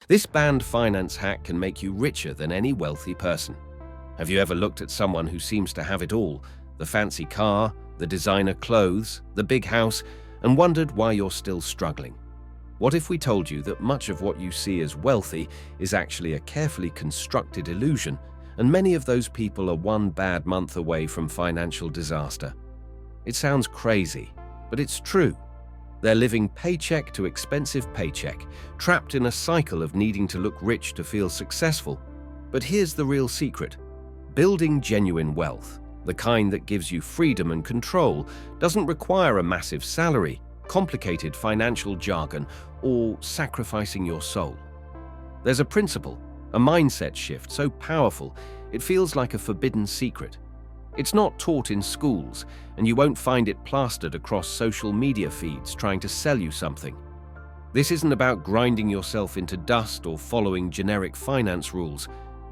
This banned finance hack can make you richer than any wealthy person. Have you ever looked at someone who seems to have it all, the fancy car, the designer clothes, the big house, and wondered why you're still struggling? What if we told you that much of what you see as wealthy is actually a carefully constructed illusion, and many of those people are one bad month away from financial disaster? It sounds crazy, but it's true. They're living paycheck to expensive paycheck, trapped in a cycle of needing to look rich to feel successful. But here's the real secret. Building genuine wealth, the kind that gives you freedom and control, doesn't require a massive salary, complicated financial jargon, or sacrificing your soul. There's a principle, a mindset shift so powerful, it feels like a forbidden secret. It's not taught in schools, and you won't find it plastered across social media feeds trying to sell you something. This isn't about grinding yourself into dust or following generic finance rules.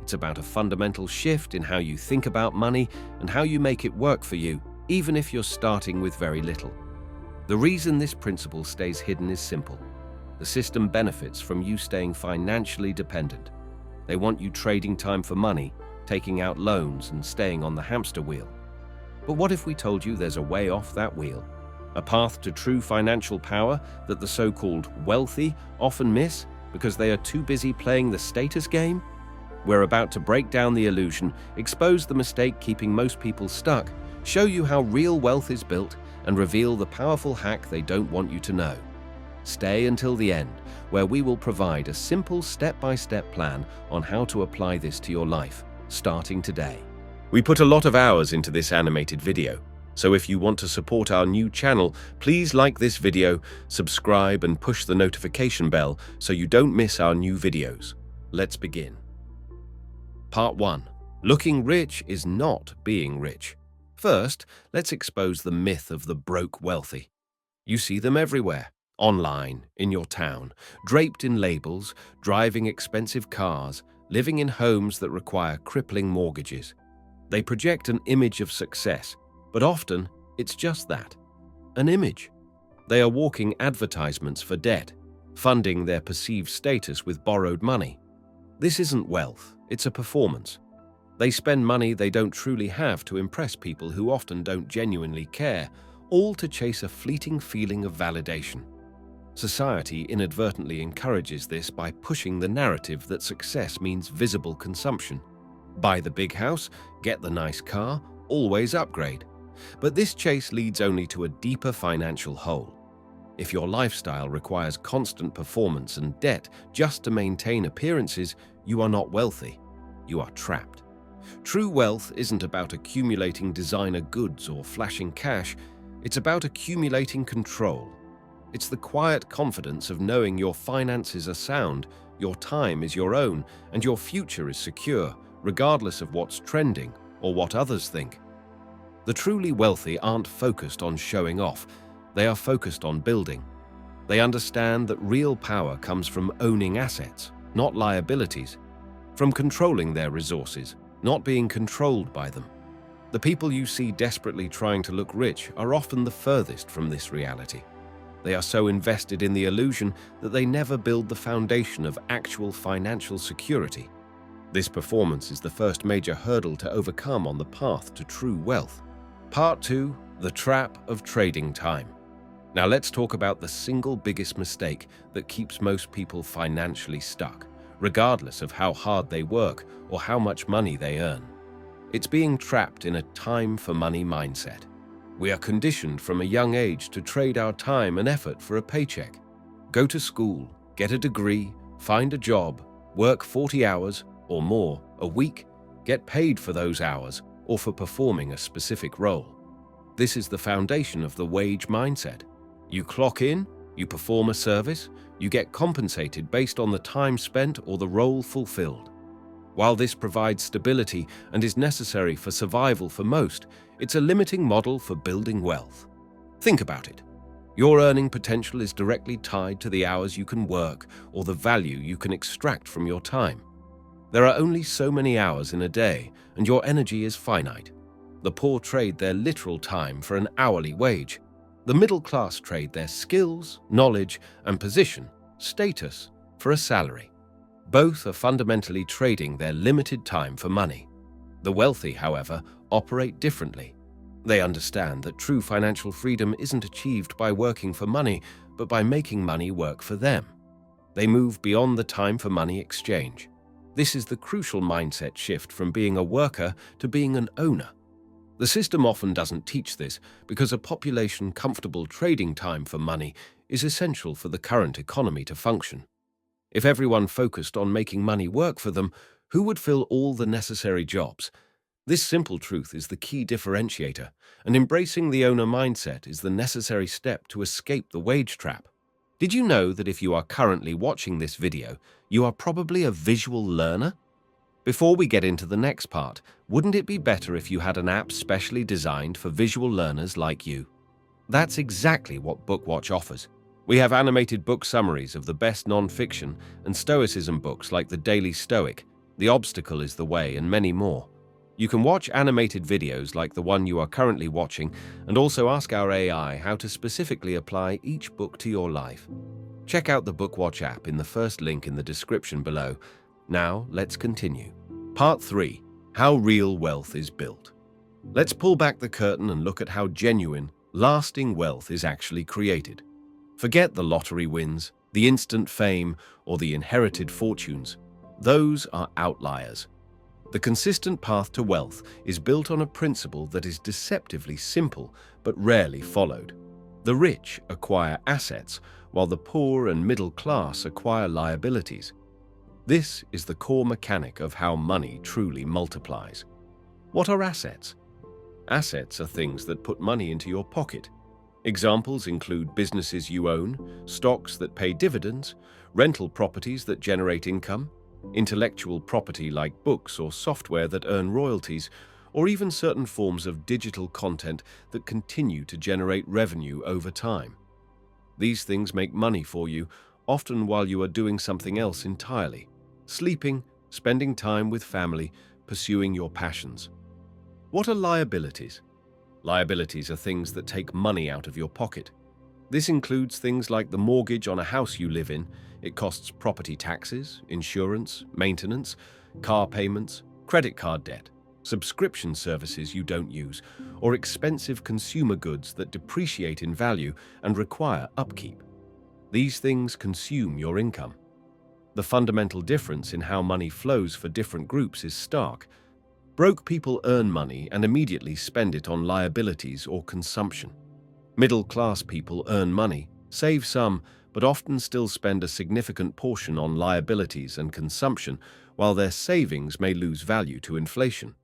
It's about a fundamental shift in how you think about money and how you make it work for you, even if you're starting with very little. The reason this principle stays hidden is simple. The system benefits from you staying financially dependent. They want you trading time for money, taking out loans, and staying on the hamster wheel. But what if we told you there's a way off that wheel? A path to true financial power that the so-called wealthy often miss because they are too busy playing the status game? We're about to break down the illusion, expose the mistake keeping most people stuck, show you how real wealth is built, and reveal the powerful hack they don't want you to know. Stay until the end, where we will provide a simple step-by-step plan on how to apply this to your life, starting today. We put a lot of hours into this animated video, so if you want to support our new channel, please like this video, subscribe, and push the notification bell so you don't miss our new videos. Let's begin. Part 1. Looking rich is not being rich. First, let's expose the myth of the broke wealthy. You see them everywhere. Online, in your town, draped in labels, driving expensive cars, living in homes that require crippling mortgages. They project an image of success, but often it's just that, an image. They are walking advertisements for debt, funding their perceived status with borrowed money. This isn't wealth, it's a performance. They spend money they don't truly have to impress people who often don't genuinely care, all to chase a fleeting feeling of validation. Society inadvertently encourages this by pushing the narrative that success means visible consumption. Buy the big house, get the nice car, always upgrade. But this chase leads only to a deeper financial hole. If your lifestyle requires constant performance and debt just to maintain appearances, you are not wealthy. You are trapped. True wealth isn't about accumulating designer goods or flashing cash. It's about accumulating control. It's the quiet confidence of knowing your finances are sound, your time is your own, and your future is secure, regardless of what's trending or what others think. The truly wealthy aren't focused on showing off. They are focused on building. They understand that real power comes from owning assets, not liabilities, from controlling their resources, not being controlled by them. The people you see desperately trying to look rich are often the furthest from this reality. They are so invested in the illusion that they never build the foundation of actual financial security. This performance is the first major hurdle to overcome on the path to true wealth. Part 2. The trap of trading time. Now let's talk about the single biggest mistake that keeps most people financially stuck, regardless of how hard they work or how much money they earn. It's being trapped in a time-for-money mindset. We are conditioned from a young age to trade our time and effort for a paycheck. Go to school, get a degree, find a job, work 40 hours or more a week, get paid for those hours or for performing a specific role. This is the foundation of the wage mindset. You clock in, you perform a service, you get compensated based on the time spent or the role fulfilled. While this provides stability and is necessary for survival for most, it's a limiting model for building wealth. Think about it. Your earning potential is directly tied to the hours you can work or the value you can extract from your time. There are only so many hours in a day, and your energy is finite. The poor trade their literal time for an hourly wage. The middle class trade their skills, knowledge, and position, status, for a salary. Both are fundamentally trading their limited time for money. The wealthy, however, operate differently. They understand that true financial freedom isn't achieved by working for money, but by making money work for them. They move beyond the time for money exchange. This is the crucial mindset shift from being a worker to being an owner. The system often doesn't teach this because a population comfortable trading time for money is essential for the current economy to function. If everyone focused on making money work for them, who would fill all the necessary jobs? This simple truth is the key differentiator, and embracing the owner mindset is the necessary step to escape the wage trap. Did you know that if you are currently watching this video, you are probably a visual learner? Before we get into the next part, wouldn't it be better if you had an app specially designed for visual learners like you? That's exactly what BookWatch offers. We have animated book summaries of the best non-fiction and stoicism books like The Daily Stoic, The Obstacle is the Way, and many more. You can watch animated videos like the one you are currently watching and also ask our AI how to specifically apply each book to your life. Check out the BookWatch app in the first link in the description below. Now, let's continue. Part 3. How Real Wealth is Built. Let's pull back the curtain and look at how genuine, lasting wealth is actually created. Forget the lottery wins, the instant fame, or the inherited fortunes. Those are outliers. The consistent path to wealth is built on a principle that is deceptively simple but rarely followed. The rich acquire assets, while the poor and middle class acquire liabilities. This is the core mechanic of how money truly multiplies. What are assets? Assets are things that put money into your pocket. Examples include businesses you own, stocks that pay dividends, rental properties that generate income, intellectual property like books or software that earn royalties, or even certain forms of digital content that continue to generate revenue over time. These things make money for you, often while you are doing something else entirely: sleeping, spending time with family, pursuing your passions. What are liabilities? Liabilities are things that take money out of your pocket. This includes things like the mortgage on a house you live in. It costs property taxes, insurance, maintenance, car payments, credit card debt, subscription services you don't use, or expensive consumer goods that depreciate in value and require upkeep. These things consume your income. The fundamental difference in how money flows for different groups is stark. Broke people earn money and immediately spend it on liabilities or consumption. Middle-class people earn money, save some, but often still spend a significant portion on liabilities and consumption, while their savings may lose value to inflation.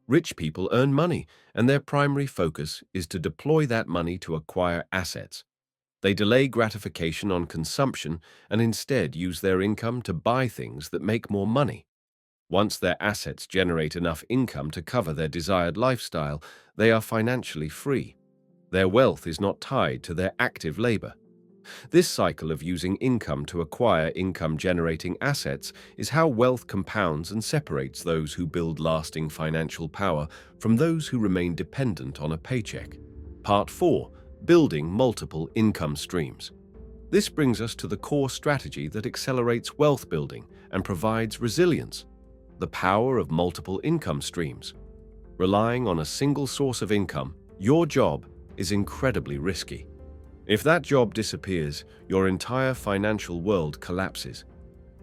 Rich people earn money, and their primary focus is to deploy that money to acquire assets. They delay gratification on consumption and instead use their income to buy things that make more money. Once their assets generate enough income to cover their desired lifestyle, they are financially free. Their wealth is not tied to their active labor. This cycle of using income to acquire income-generating assets is how wealth compounds and separates those who build lasting financial power from those who remain dependent on a paycheck. Part 4. Building multiple income streams. This brings us to the core strategy that accelerates wealth building and provides resilience: the power of multiple income streams. Relying on a single source of income, your job is incredibly risky. If that job disappears, your entire financial world collapses.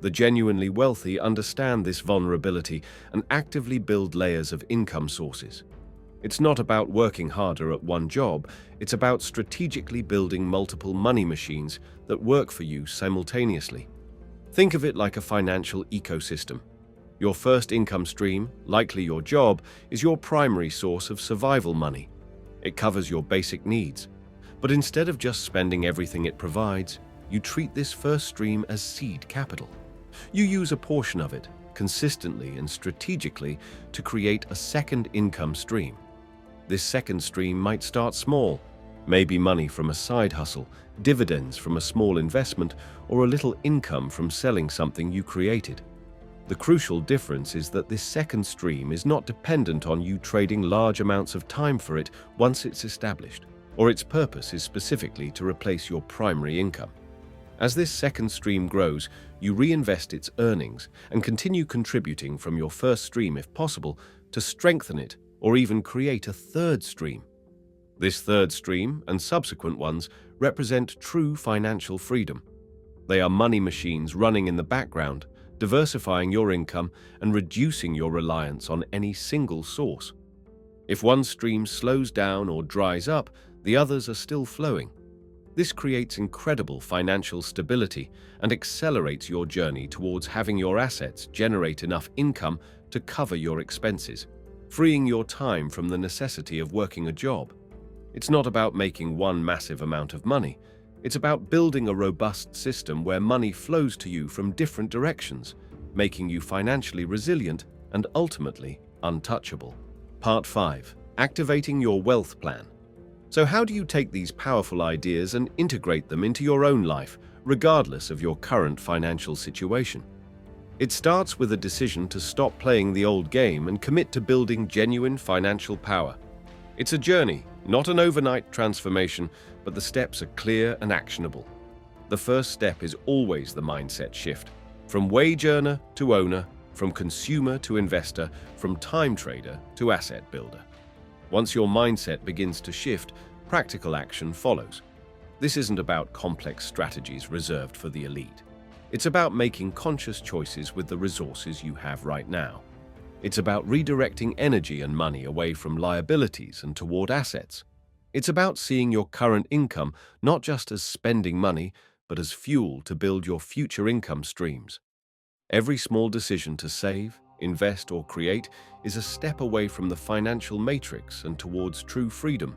The genuinely wealthy understand this vulnerability and actively build layers of income sources. It's not about working harder at one job, it's about strategically building multiple money machines that work for you simultaneously. Think of it like a financial ecosystem. Your first income stream, likely your job, is your primary source of survival money. It covers your basic needs. But instead of just spending everything it provides, you treat this first stream as seed capital. You use a portion of it, consistently and strategically, to create a second income stream. This second stream might start small, maybe money from a side hustle, dividends from a small investment, or a little income from selling something you created. The crucial difference is that this second stream is not dependent on you trading large amounts of time for it once it's established, or its purpose is specifically to replace your primary income. As this second stream grows, you reinvest its earnings and continue contributing from your first stream if possible to strengthen it or even create a third stream. This third stream and subsequent ones represent true financial freedom. They are money machines running in the background, diversifying your income and reducing your reliance on any single source. If one stream slows down or dries up, the others are still flowing. This creates incredible financial stability and accelerates your journey towards having your assets generate enough income to cover your expenses, freeing your time from the necessity of working a job. It's not about making one massive amount of money. It's about building a robust system where money flows to you from different directions, making you financially resilient and ultimately untouchable. Part 5. Activating your wealth plan. So how do you take these powerful ideas and integrate them into your own life, regardless of your current financial situation? It starts with a decision to stop playing the old game and commit to building genuine financial power. It's a journey, not an overnight transformation, but the steps are clear and actionable. The first step is always the mindset shift. From wage earner to owner, from consumer to investor, from time trader to asset builder. Once your mindset begins to shift, practical action follows. This isn't about complex strategies reserved for the elite. It's about making conscious choices with the resources you have right now. It's about redirecting energy and money away from liabilities and toward assets. It's about seeing your current income not just as spending money, but as fuel to build your future income streams. Every small decision to save, invest, or create is a step away from the financial matrix and towards true freedom.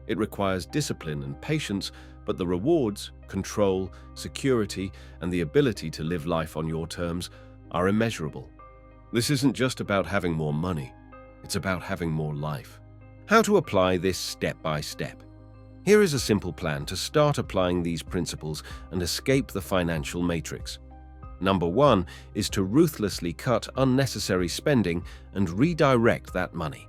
It requires discipline and patience, but the rewards, control, security, and the ability to live life on your terms are immeasurable. This isn't just about having more money, it's about having more life. How to apply this step by step? Here is a simple plan to start applying these principles and escape the financial matrix. Number 1 is to ruthlessly cut unnecessary spending and redirect that money.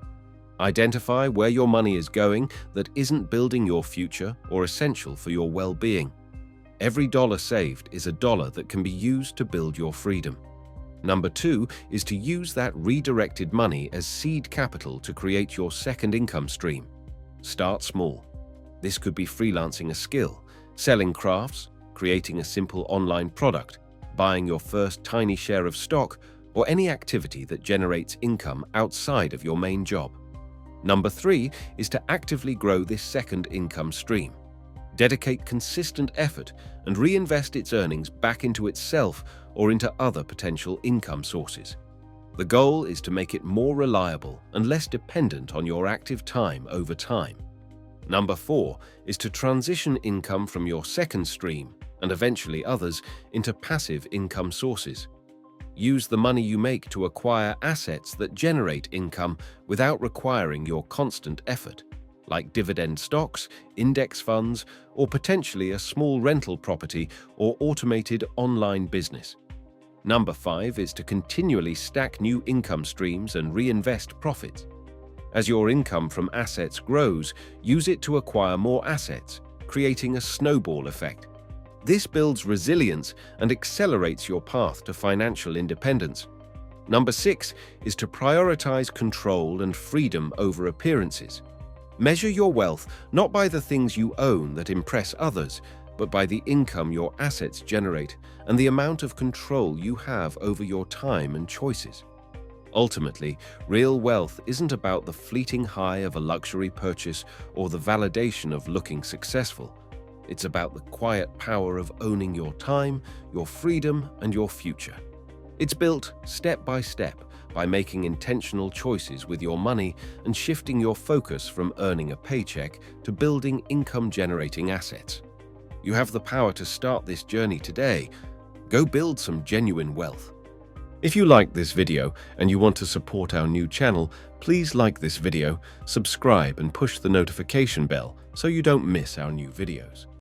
Identify where your money is going that isn't building your future or essential for your well-being. Every dollar saved is a dollar that can be used to build your freedom. Number 2 is to use that redirected money as seed capital to create your second income stream. Start small. This could be freelancing a skill, selling crafts, creating a simple online product, buying your first tiny share of stock, or any activity that generates income outside of your main job. Number 3 is to actively grow this second income stream. Dedicate consistent effort and reinvest its earnings back into itself or into other potential income sources. The goal is to make it more reliable and less dependent on your active time over time. Number 4 is to transition income from your second stream, and eventually others, into passive income sources. Use the money you make to acquire assets that generate income without requiring your constant effort, like dividend stocks, index funds, or potentially a small rental property or automated online business. Number 5 is to continually stack new income streams and reinvest profits. As your income from assets grows, use it to acquire more assets, creating a snowball effect. This builds resilience and accelerates your path to financial independence. Number 6 is to prioritize control and freedom over appearances. Measure your wealth not by the things you own that impress others, but by the income your assets generate and the amount of control you have over your time and choices. Ultimately, real wealth isn't about the fleeting high of a luxury purchase or the validation of looking successful. It's about the quiet power of owning your time, your freedom, and your future. It's built step by step by making intentional choices with your money and shifting your focus from earning a paycheck to building income-generating assets. You have the power to start this journey today. Go build some genuine wealth. If you liked this video and you want to support our new channel, please like this video, subscribe, and push the notification bell so you don't miss our new videos.